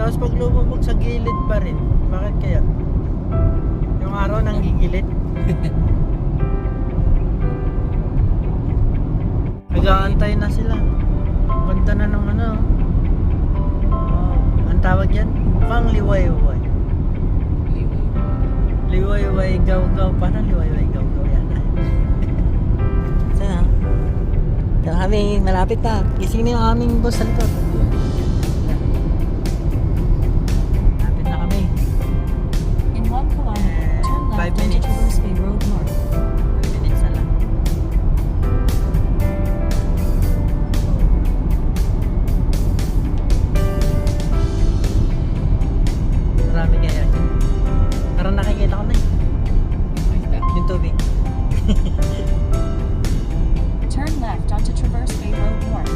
Tapos pag lumubog sa gilid pa rin. Bakit kaya? Yung araw nang gigilid. Nag-aantay na sila. Ganda na ng ano. Oh, ang tawag yan? Mukhang liwayway. Liwayway gaw-gaw. Parang liwayway gaw-gaw yan. Sana? Kaya kami malapit na. Gising na yung aming boss sa likod. Malapit na kami. In 1 kilometer, turn 5 left onto minutes. Traverse Bay Road North. 5 minutes na lang. Marami kaya. Parang nakikita ko na eh. Yung tubig. Turn left onto Traverse Bay Road North.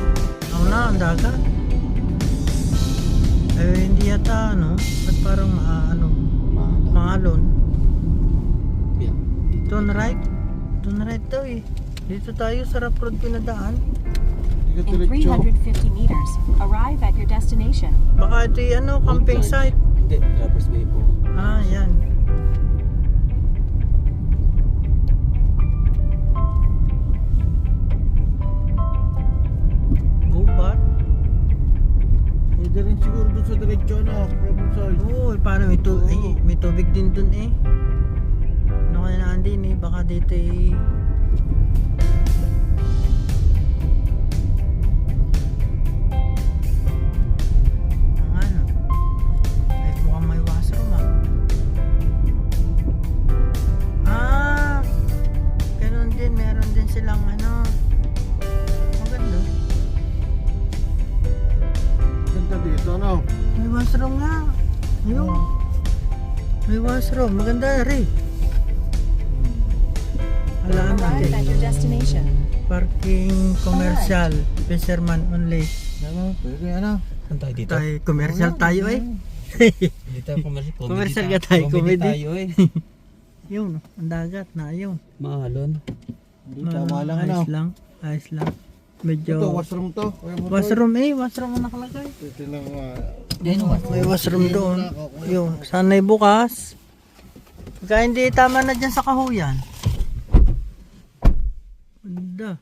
Ako na, ang dagat. Eh, hindi yata ano. Ba't parang maalon? Turn right. Turn right daw eh. Dito tayo sa rough road pinadaan. In 350 meters, arrive at your destination. Baka ito yung ano, camping site. Hindi, Traverse Bay po. Ah, yan. Gubat? Pwede rin siguro doon sa diretsyo na, problem solved. Oo, parang may tubig din dun eh. Ano kaya naan din eh, baka dito eh. Ang ano? Ay, mukhang may washroom ah. Ah, ganun din, meron din silang ano. Maganda. Ganda dito, no? May washroom nga. Ayun. May washroom. Maganda rin. Alam Arrive at your natin. destination. Parking commercial. Fisherman only. Ano, pwede ano? Saan tayo dito? Tayo, commercial tayo eh. Hindi tayo commercial. Commercial ka tayo, comedy. tayo eh. Yun, ang dagat na yun. Mahalon. Hindi, tama lang ano. Ayos lang. Ayos lang. Medyo... Ito, washroom to. Washroom eh. Washroom ang nakalagay. Ito lang, May washroom doon. Yun, sana'y bukas. Pagka hindi tama na dyan sa kahuyan. Ganda.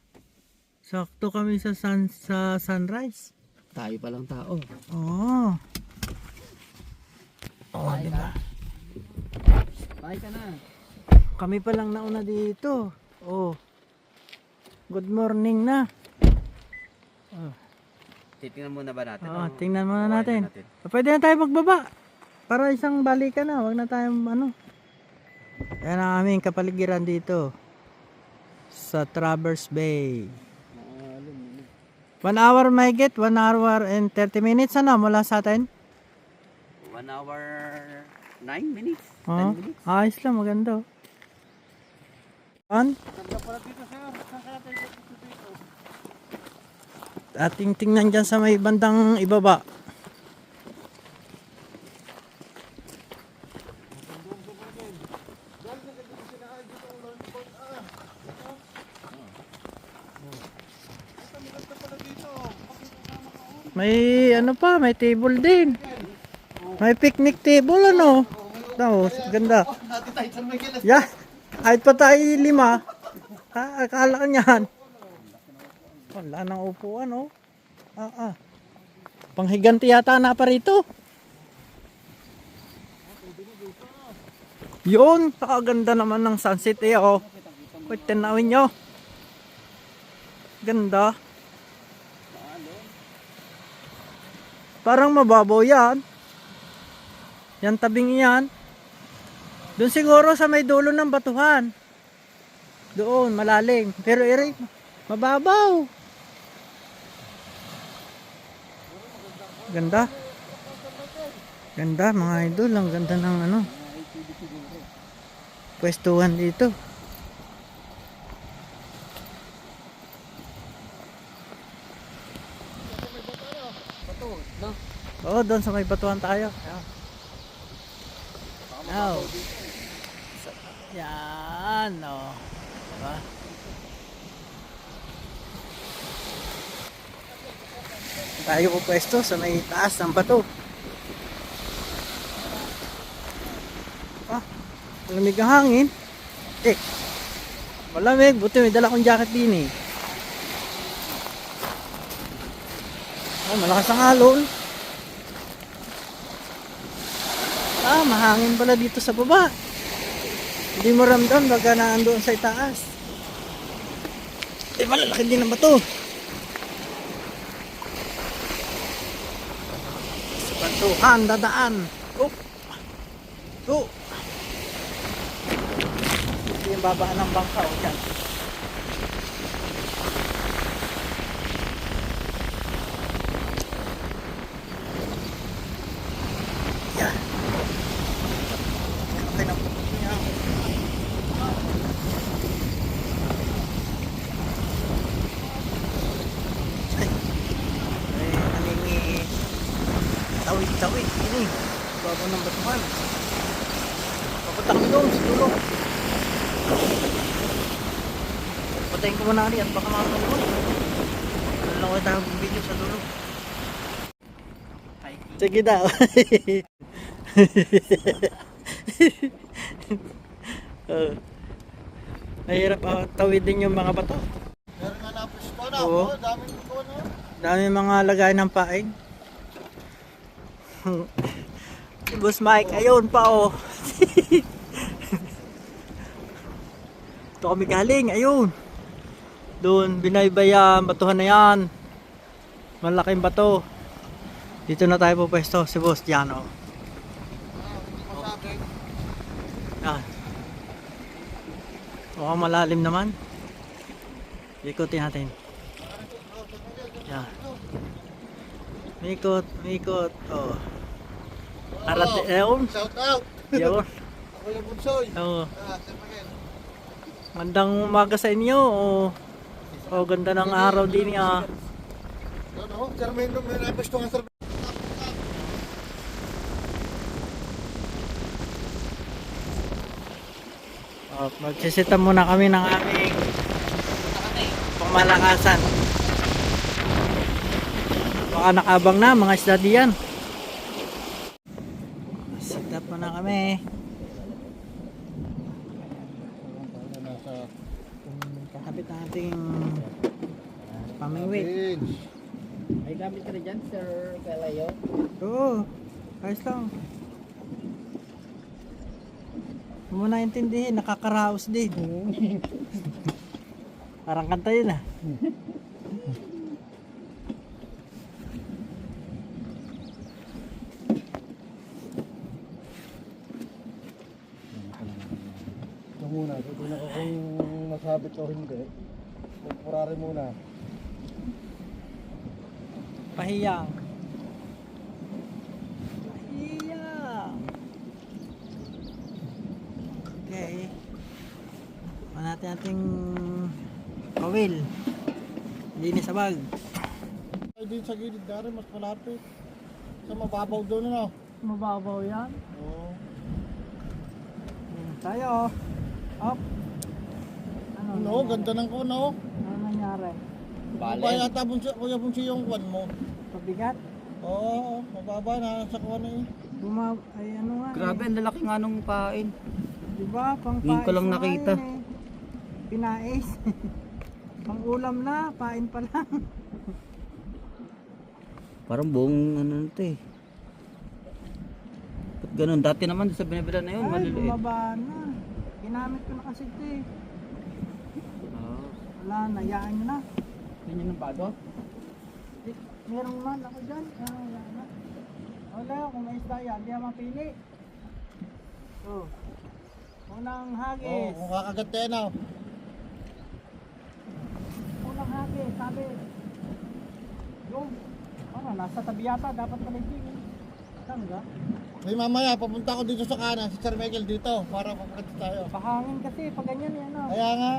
Sakto kami sa sunrise. Tayo pa lang tao. Oo. Oh, diba? Tayo ka na. Kami pa lang nauna dito. Oh. Good morning na. Oh. Titingnan muna ba natin? Tingnan muna natin. Pwede na tayo magbaba. Para isang balikan na. Huwag na tayong ano. Yan ang aming kapaligiran dito. Sa Traverse Bay. 1 hour may get. 1 hour and 30 minutes. Ano mula sa atin? 1 hour 9 minutes. Oh, 10 minutes. ayos lang. Maganda. On. Ating tingnan dyan sa may bandang ibaba. May ano pa, may table din. May picnic table ano. Tapos, ganda. Yeah, kahit pa tayo 5. Akala ka niyan. Wala nang upuan oh. Panghiganti yata na pa rito. Yun, kakaganda naman ng sunset eh oh. Wait, tinawin nyo. Ganda. Parang mababaw yan. Yan tabing yan. Doon siguro sa may dulo ng batuhan. Doon, malalim. Pero Eric, mababaw. Ganda. Ganda mga idol. Ang ganda ng ano. Pwestuhan dito. Oo, doon sa may batuhan tayo. Now. Yan, oh. Diba? Tayo po pwesto sa may taas ng bato. Lamig ang hangin. Eh, malamig. Buti may dala kong jacket din eh. Oh, malakas ang alon. Mahangin pala dito sa baba. Hindi mo ramdam baga naandoon sa itaas. Eh, malalaki din ang bato. Sa bantuhan, dadaan. Oh. Oh. Ito yung babaan ng bangka. O, dyan. Yan. Okay na po. Yan. Tawid. Ini. Bago ng batuhan. Papunta kami doon sa dulo. Patayin ko muna rin at baka makakalimutan. Ano lang ko tayo video sa dulo. Sige daw. Mahirap tawidin yung mga bato. Meron nga napis ko na. Oo. Daming ko na. Dami mga lagay ng paing. Si Boss Mike, ayun pa oh. Ito kami galing, ayun. Doon, binaybaya, batuhan na yan. Malaking bato. Dito na tayo pupwesto, si Boss dyan oh. Yan. Mukhang malalim naman. Ikutin natin. Yan. Mikot. Oh. Arat, ayun. Shout out. Yun. Ako yung bunsoy. Oo. Sige. Mandang umaga sa inyo. Oh, ganda ng araw din niya. Ano? Sarmendo, may napis ko nga sarmendo. Oh, magsisita muna kami ng aming pamalakasan. Baka nakabang na mga isda diyan. Sit up muna kami. Kakabit ang ating pamingwit. May gamit ka na dyan, Sir Kalayo? Oo, ayos lang. Hindi mo naintindihin, nakakaraos din. Parang kanta yun ah. Ito muna, titignan ko kung masabit o hindi. Purari muna. Pahiyang. Okay. Natin ating kawil. Linis sa bag. Ay din sa gilid na rin, mas malapit. Sa mababaw doon ano? Mababaw yan. Oo. Yan tayo. Up. Ano? Ano, ganda ng kuno. Ano nangyari? Mababa yata kuya bunsi yung kwan mo. Pabigat? Oo, mababa na sa kuwan eh. Ay ano nga Grabe, ang lalaki nga nung pain. Diba? Pang Ngayon ko lang na nakita. yun eh. Pinais. Pang ulam na, pain pa lang. Parang buong ano na ito eh. Ba't ganun? Dati naman sa binibila na yun, Ay, maliliit. bumaba na. Ginamit ko na kasi ito eh. Wala, nayaan nyo na. Ganyan ng bago? Meron man ako dyan. Hayaan na. Wala, kung may isda yan, hindi na mapili. Oh. Unang Oo, hagis. kung kakagat tayo na. Unang hagis, sabi. Yung, ano, nasa tabi yata, dapat pala yung saan ka? May mamaya, papunta ko dito sa kanan, si Sir Michael dito, para papunta tayo. Pahangin kasi, pag ganyan yan, ano. Kaya nga,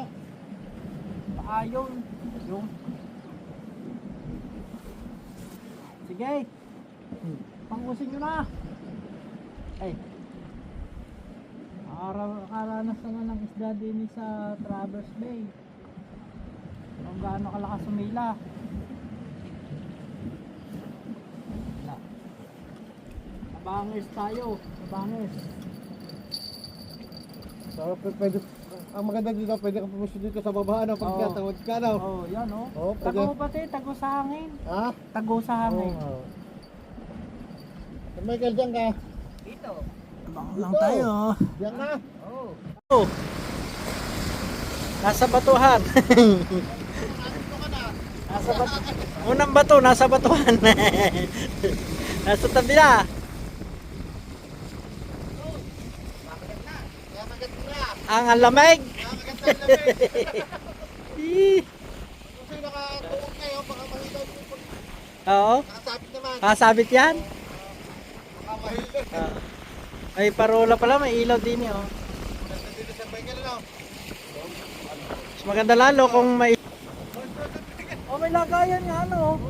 Paayon. Yung. Sige. Pangusin nyo na. Ay. Nakaranas naman ng isda din sa Traverse Bay. Kung gaano kalakas sumila. Nabangers tayo. Nabangers. So, pwede, ang maganda dito, pwede ka pumusod dito sa baba, ano, pag Oo. tawad ka, no? Oh, yan oh. Oo, pwede. Tago pati, tago sa hangin. Ha? Tago sa hangin. Oo. Michael, diyan ka. Abang lang tayo. Diyan ka. Oh. Nasa batuhan. Nasa unang bato, nasa batuhan. Nasa tabi na. Ang lamig. Kung sino nakatuwag kayo, baka mahilo. Oo. Nakasabit naman. Kasabit yan. Baka mahilo. May parola pala, may ilaw din eh. Oh. Dito sa Michael, no? Mas maganda lalo kung may... Oh, may lagayan nga ano.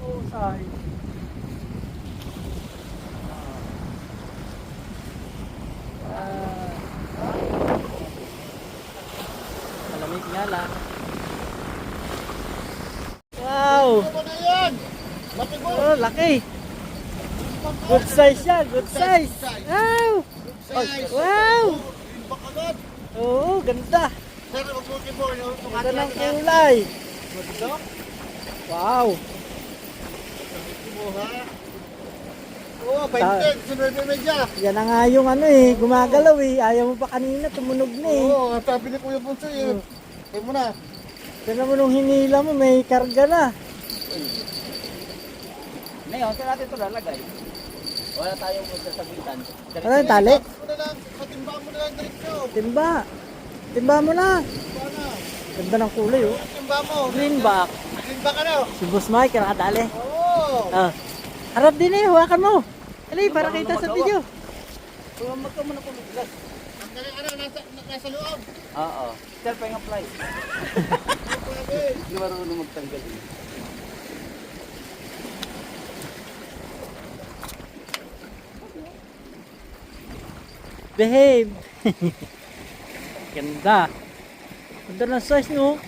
Oh, sahi. Malamig nga lang. Wow! Ano na yan? Matigo. Oh, laki! Good size yan, good size! Wow! Size. Wow! Yung bakagad. Oo, ganda! Sir, mag-booking mo, no? Ganda ng kulay! Wow! Oo, 20, sinuwerte medya. Yan na nga yung ano eh, gumagalaw eh. Ayaw mo pa kanina, tumunog na eh. Oo, ang sabi ni Kuya Ponso eh. Kaya mo na. Tignan mo nung hinila mo, may karga na. Ngayon, saan natin ito lalagay? Wala tayong magsasabitan. Ano yung tali? Mo na lang, patimba mo na lang diretso. Timba. Timba mo na. Timba na. Ganda ng kulay oh. Timba mo. Greenback. Timba ka na. Si Boss Mike, nakatali. Oo. Ah. Harap din eh, hawakan mo. Dali, para kita sa video. Kung magka mo na po mag-glass. Ang galing ano, nasa loob. Oo. Sir, pahing apply. Pwede. Hindi marunong magtanggal. Behave. Ganda. Ganda ng size no.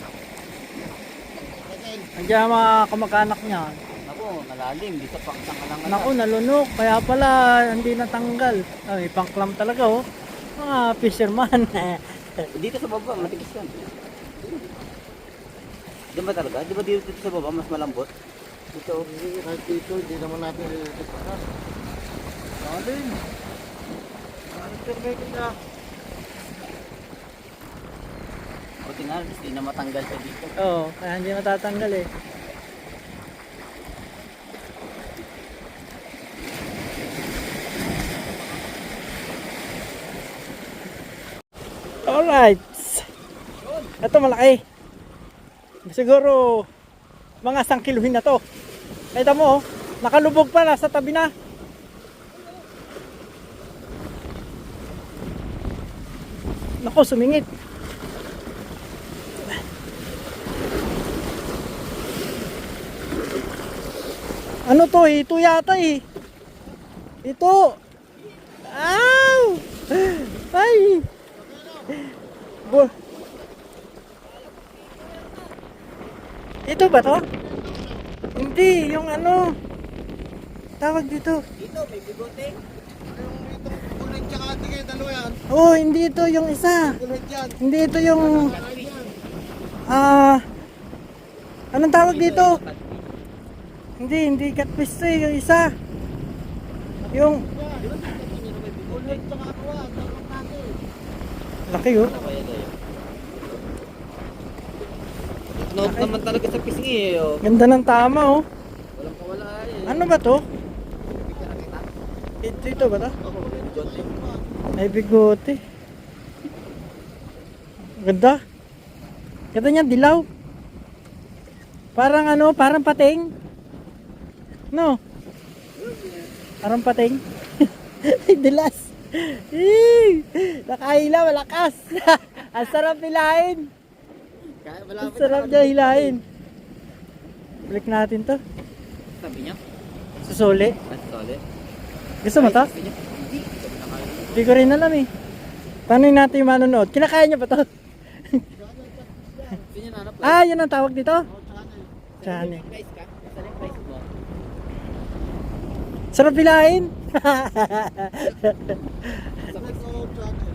Nandiyan ang mga kamag-anak niya. Ako, malalim. Di sa paktang ka lang. Naku, nalunok. Kaya pala hindi natanggal. Ay, pangklam talaga oh. Mga fisherman. Dito sa baba, matigas yan. Diyan ba talaga? Di ba dito sa baba, mas malambot? Dito, kahit dito, hindi naman natin ipakas. Alin. Survey ko na. Buti nga, hindi na matanggal pa dito. Oo, kaya hindi matatanggal eh. Alright. Ito malaki. Siguro mga 1 kiluhin na to. Kita mo oh, nakalubog pa na sa tabi na. Nako, sumingit. Ano to? Ito yata eh. Ito. Ow! Ay! Bo Ito ba to? Hindi, yung ano. Tawag dito. Dito, may bigote. Yung itong kulit tsaka tingin, dalawa yan. Oh, hindi ito yung isa. Kulit yan. Hindi ito yung Yan. anong tawag dito? Hindi catfish to eh, yung isa. Yung Kulit tsaka aqua, dalawang natin. laki oh. Kaya tayo. Note naman talaga sa pisngi eh. Oh. Ganda ng tama oh. Walang kawala eh. Ano ba to? Ito ba to? Ako, may bigote. May bigote. Ganda. Ganda niya, dilaw. Parang ano, parang pating. No? Parang pating. Dilas. Nakahila, malakas. Ang sarap hilahin. Kaya Ang sarap niya hilahin. Balik natin to. Sabi niya? Susuli. At sole. Gusto mo to? Sabi niya? Hindi. Sabi na kayo. Hindi ko rin alam eh. Paano natin yung manonood? Kinakaya niya ba to? Hindi niya nanap. Ah, yun ang tawag dito? Chane. Price ka? Saan yung price mo? Sarap hilahin. Sakit sa channel.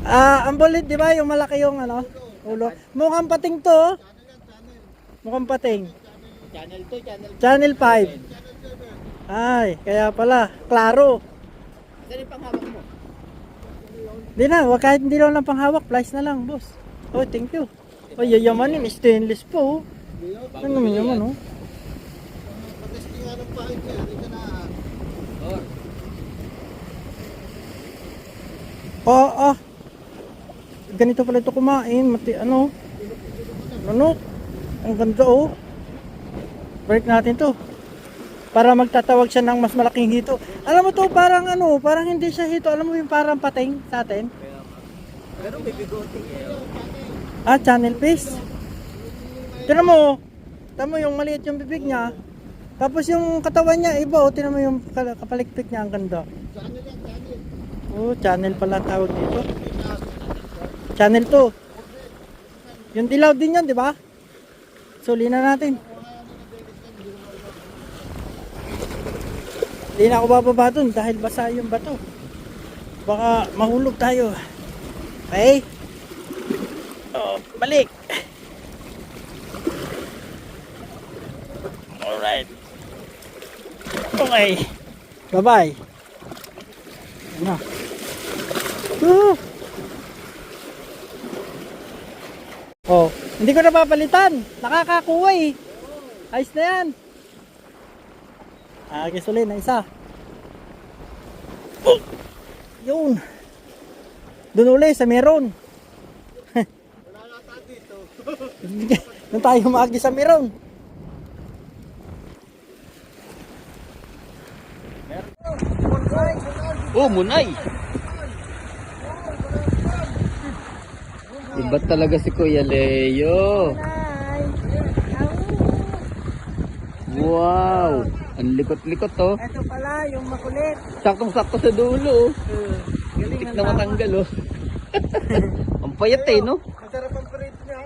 Ang bulit, di ba? Yung malaki yung ano, ulo. Mukhang pating to. Oh. Mukhang pating. Channel 2, channel Channel 5. Ay, kaya pala. Klaro. Saan yung panghawak mo? Di na, kahit hindi lang ng panghawak, flies na lang, boss. Oh, thank you. Oh, yayamanin, stainless po. Oh. Ano naman yaman, oh. Patesting nga ng pahin niya. Hindi ka na. Oh. Ganito pala ito kumain. Ano? Ang ganda, oh. Break natin to. Para magtatawag siya ng mas malaking hito. Alam mo to, parang ano, parang hindi siya hito. Alam mo yung parang pating sa atin? Pero may bigote eh. Channel fish. Tignan mo. Tignan mo yung maliit yung bibig niya. Tapos yung katawan niya, iba. O, tignan mo yung kapalikpik niya. Ang ganda. Oh, channel pala ang tawag dito. Channel 2. Yung dilaw din yan, di ba? Suli na natin. Hindi na ako bababa dun dahil basa yung bato. Baka mahulog tayo. Okay? Oh, balik. Alright. Okay. Bye-bye. Ano? Oh, hindi ko na papalitan. Nakakakuha eh. Ayos na yan. Gisuli na isa. Oh, yun. Doon uli sa meron. Wala nata dito. Doon tayo maagi sa meron. Oh, munay! Iba talaga si Kuya Leo. Wow! Ang likot-likot to. Ito pala yung makulit. Saktong-sakto sa dulo. Tik na matanggal oh. Ang payat eh no? Masarap ang print niya.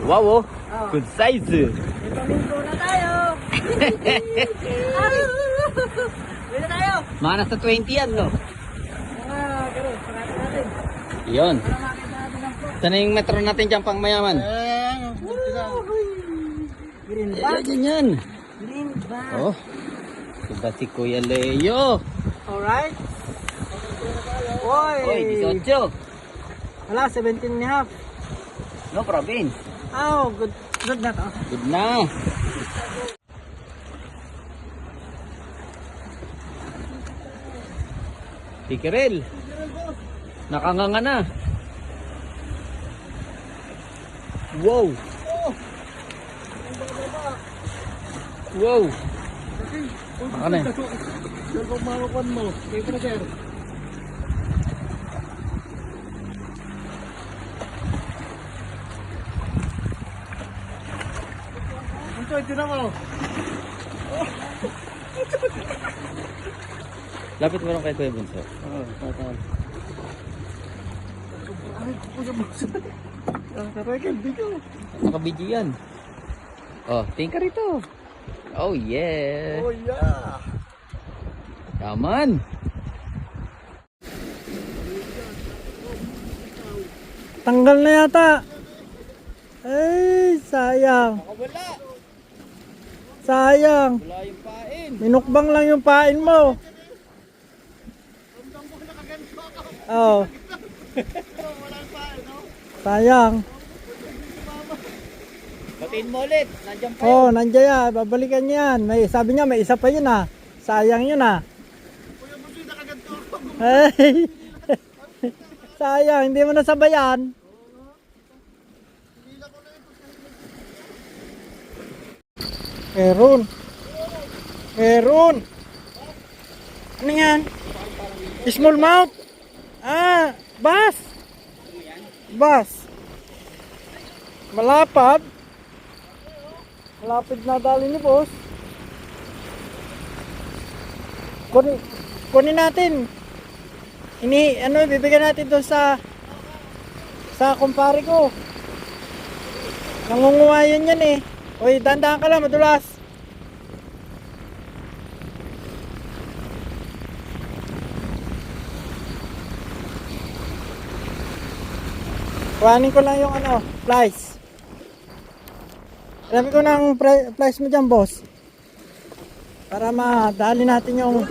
Wow oh. Good size. Ipamingko na tayo. Dito tayo. Mga nasa 20 yan no? Ganun, parating natin. Yun. Para makita natin ang pro. Saan na yung metro natin dyan pang mayaman? Green bag. Yan. Green bag. Oh. Diba si Kuya Leo? Alright. Oy. Oy, 18. Wala, 17 and a half. No province. Oh, good. Good na to. Good na. Tikirel. Nakanganga na. Wow. Wow. Baka na. Sir, kung makakuan mo, kay brother. Ito na mo. Lapit mo lang kay Kuya Bunso. Record video. Nakabidyo yan. Oh, tingin ka rito. Oh yeah. Oh yeah. Yaman. Tanggal na yata. Ay, sayang. Wala. Sayang. Wala yung pain. Minukbang lang yung pain mo. Oh. Sayang. Batiin mo ulit. Nandiyan pa Oh, nandiyan yan. Babalikan yan. Sabi niya, may isa pa yun ah. Sayang yun ah. Hey. Sayang, hindi mo nasabayan. Meron. Meron. Ano yan? Small mouth. Bass. Bass. Malapad. Malapit na dali ni boss. Kunin natin. Bibigyan natin doon sa kumpare ko. Nangunguhayan yan eh. Uy, dandahan ka lang, madulas. Kuhanin ko lang yung ano, flies. Sabi ko ng flies mo dyan, boss. Para madali natin yung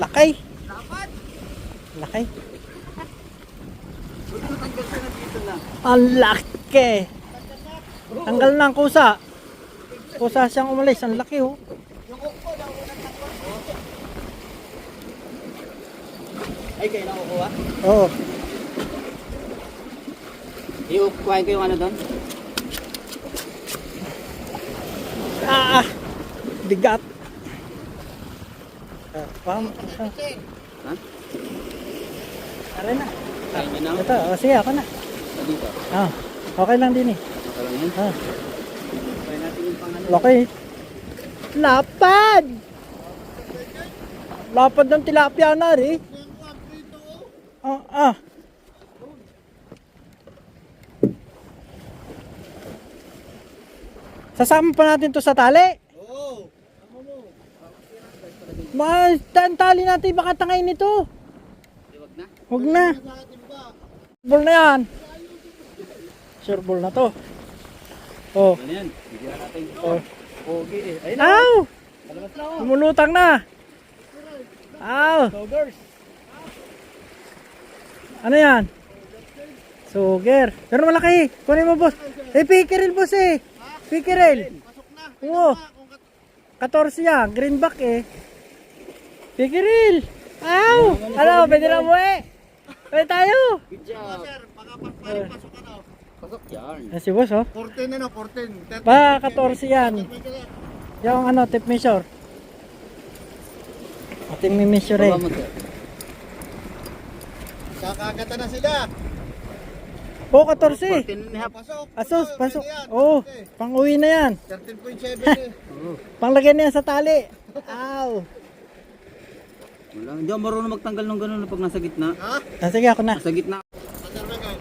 lakay. Lakay. Ang laki. Tanggal na ang kusa. Kusa siyang umalis. Ang laki oh. Ay, kayo na kukuha? Oo. Kuhain ko yung ano doon? Ah! Bigat. Pam. Ha? Aray na. Kain nyo na? Ito, sige ako na. Dito. Okay lang din eh. Okay lang yan. Kain natin yung pangalan. Okay. Lapad! Lapad ng tilapia na rin. Ah. Sasama pa natin to sa tali. Oo. Mas tali natin baka tangay nito. Huwag na. Huwag na. Ball na yan. Sure ball na to. Oh. Ano yan? Bigyan natin. Oh. Pogi eh. Ayun na. Ow! Palabas na ako. Lumulutang na. Ow! Dogers. Ano yan? Sugar. Pero malaki. Kunin mo, boss. Pickerel, boss eh. Pickerel. Oo. 14 yan. Greenback eh. Pickerel. Ow! Ano, pwede na mo eh. Pwede tayo. Good job. Pasok yan. Si boss oh. 14 na, 14. Ba, 14 yan. Yung ano, tape measure. Ating may measure eh. Baba mo sir. Kakagata na sila. Oh, 14. 14 and a half. Pasok. Asos, pasok. Oh, pang uwi na yan. 13.7 eh. Panglagyan na yan sa tali. Ow. Wala. Hindi ako marunong magtanggal ng ganun pag nasa gitna. Ha? Sige, ako na. Nasa gitna. Tatalagan.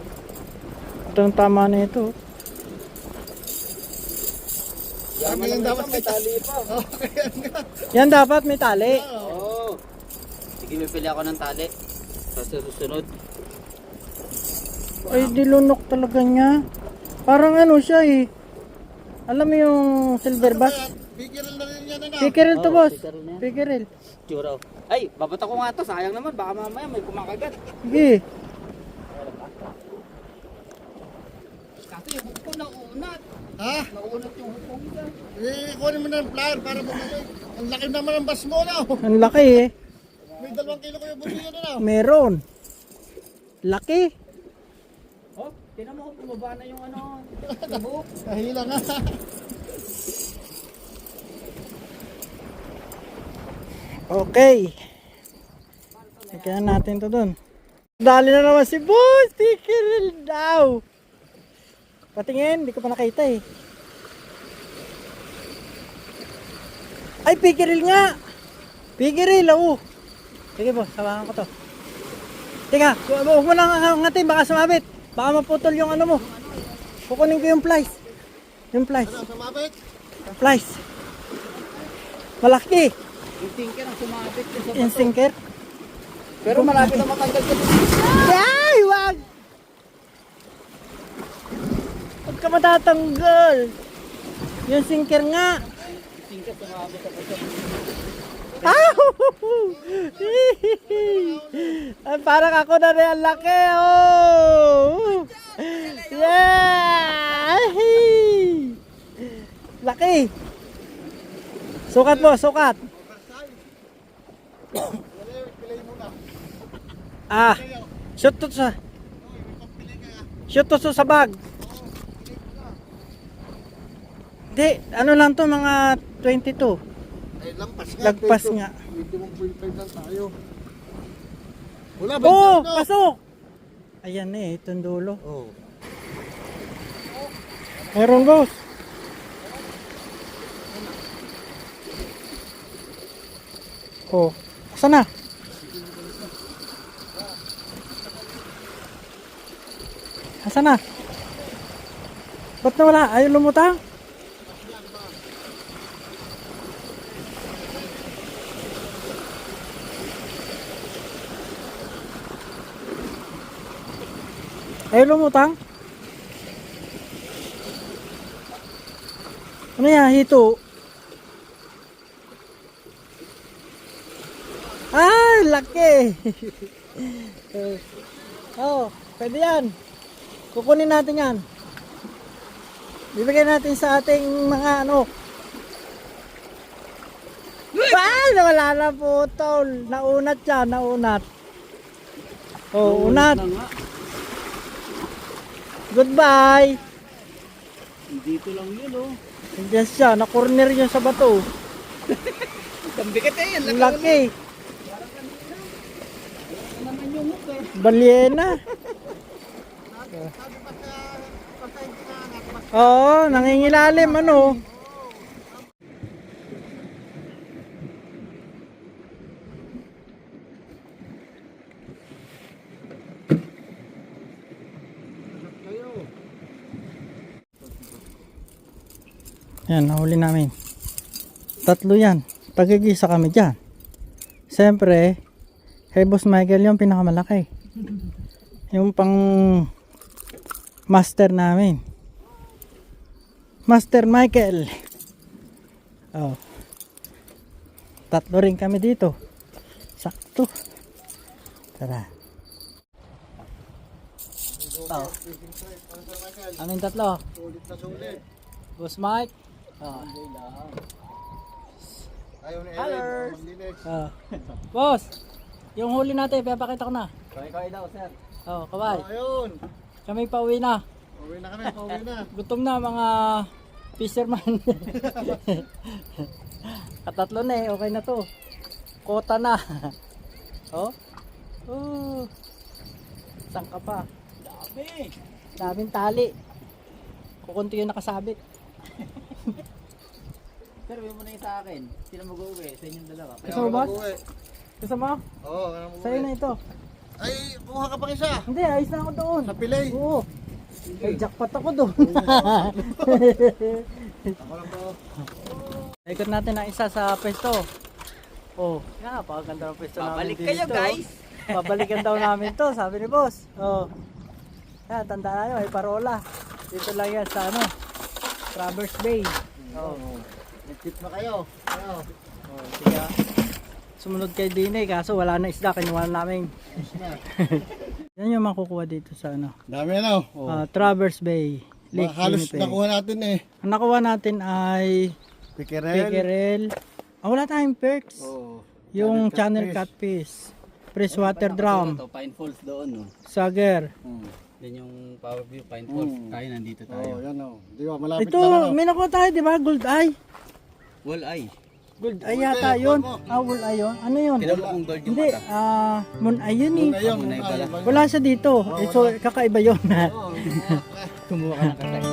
Ito ang tama na ito. Kami yung dapat may tali pa. Yan dapat may tali. Oo. Sige, pipili ako ng tali. Sa susunod. Ay, dilunok talaga niya. Parang ano siya eh. Alam mo yung silver bass? Bigyan na rin yan na. Pickerel to, Oo, boss. pickerel na yan. Pickerel. Tsura. Ay, babata ko nga to. Sayang naman. Baka mamaya may kumakagat. Sige. Kasi yung hook ko naunat. Ha? Naunat yung hook ko. Kunin mo na ng flyer para bumalik. Ang laki naman ng bas mo na. Ang laki eh. May 2 kilo ko yung busiyo na na. Meron. Laki. Oh, tinan mo kung bumaba na yung ano. Sabuk. Kahila nga. Okay. Lagyan natin to dun. Dali na naman si boss. Pickerel daw. Patingin, hindi ko pa nakita eh. Ay, pickerel nga. Pickerel, oo. Sige boss, sabahan ko to. Teka, huwag mo lang angatin, baka sumabit. Baka maputol yung ano mo. Kukunin ko yung flies. Yung flies. Ano, sumabit? Flies. Malaki. Yung tinker ang sumabit ko sa Yung bato. sinker. Pero malapit na matanggal ko. Ay, wag! Huwag ka matatanggal. Yung sinker nga. Yung tinker sumabit sa bato. Ah! Ay, parang ako na rin ang laki, oh! Yeah! Laki! Sukat mo, sukat! Ah! Shoot to sa... Shoot to sa bag! Hindi, ano lang to, mga 22. Ay, lampas nga. Lagpas nga. 21.5 lang tayo. Wala ba? Oh, pasok! Ayan eh, itong dulo. Oh. Meron, boss. Oh, saan na? Asan na? Ba't nawala? Ayaw lumutang? Ay, lumutang? Ano yan? Hito? Ay, laki! Oh, pwede yan. Kukunin natin yan. Bibigyan natin sa ating mga ano. Wala na po, tol. Naunat siya, naunat. Oh, unat. Na nga. Goodbye. Dito lang yun, oh. Nandiyan siya, na-corner yun sa bato. Ang bigat eh, yan. Ang laki. Balyena. Oo, nangingilalim ano. Yan, nahuli namin. 3 yan. Pagigisa kami dyan. Siyempre, kay Boss Michael yung pinakamalaki. Yung pang master namin. Master Michael. Oh. 3 rin kami dito. Sakto. Tara. Oh. Aming 3. Sulit na sulit. Boss Mike. Oh. Ayaw ni Colors. Maglinis. Oh. Boss, yung huli natin, papakita ko na. Kaway daw, sir. Oh, kaway. Ayun. Kami pauwi na. Pauwi na kami, pauwi na. Gutom na mga fisherman. Katatlo na eh, okay na to. Kota na. Oh. Oh. Saan ka pa? Dami. Daming tali. Kukunti yung nakasabit. Sir, huwag mo na yung sa akin. Sila mag-uwi sa inyong dalawa. Gusto mo, boss? Pauwi. Gusto mo? Oo, kaya mo Sa'yo na ito. Ay, kuha ka pang isa. Hindi, ayos na ako doon. Sa pilay. Oo. May jackpot ako doon. Ako lang to. Ikot natin ang isa sa pwesto. Oh, napakaganda ng pwesto namin Babalik dito. kayo, guys. Babalikan daw namin to, sabi ni boss. Oh. Yan, tandaan nyo, ay parola. Dito lang yan sa ano, Traverse Bay. Oh. Tip na kayo. Ayo. Oh, sige. Sumunod kay Dine, kaso wala na isda, kinuha namin. Yan yung makukuha dito sa ano, Dami ano. Traverse Bay, Lake Halos Winnipeg. nakuha natin eh. Ang nakuha natin ay Pikerel. pickerel. Wala tayong perks. Oo. Yung channel catfish, freshwater drum, Ito, Pine Falls doon, no? sager. Yan yung Power View, Pine Falls. Tayo nandito Oo, tayo. yan o. Di ba, malapit Ito, lang ano. may nakuha tayo, di ba? Gold eye. Wall eye. Gold eye yata yun. Gold eye yun. Ano yun? Kailan mo kung gold yung Hindi, mata? moon eye yun eh. Ayun, Muna yung pala. Wala siya dito. So, kakaiba yun. Oo. Kumuha ka ng kasay.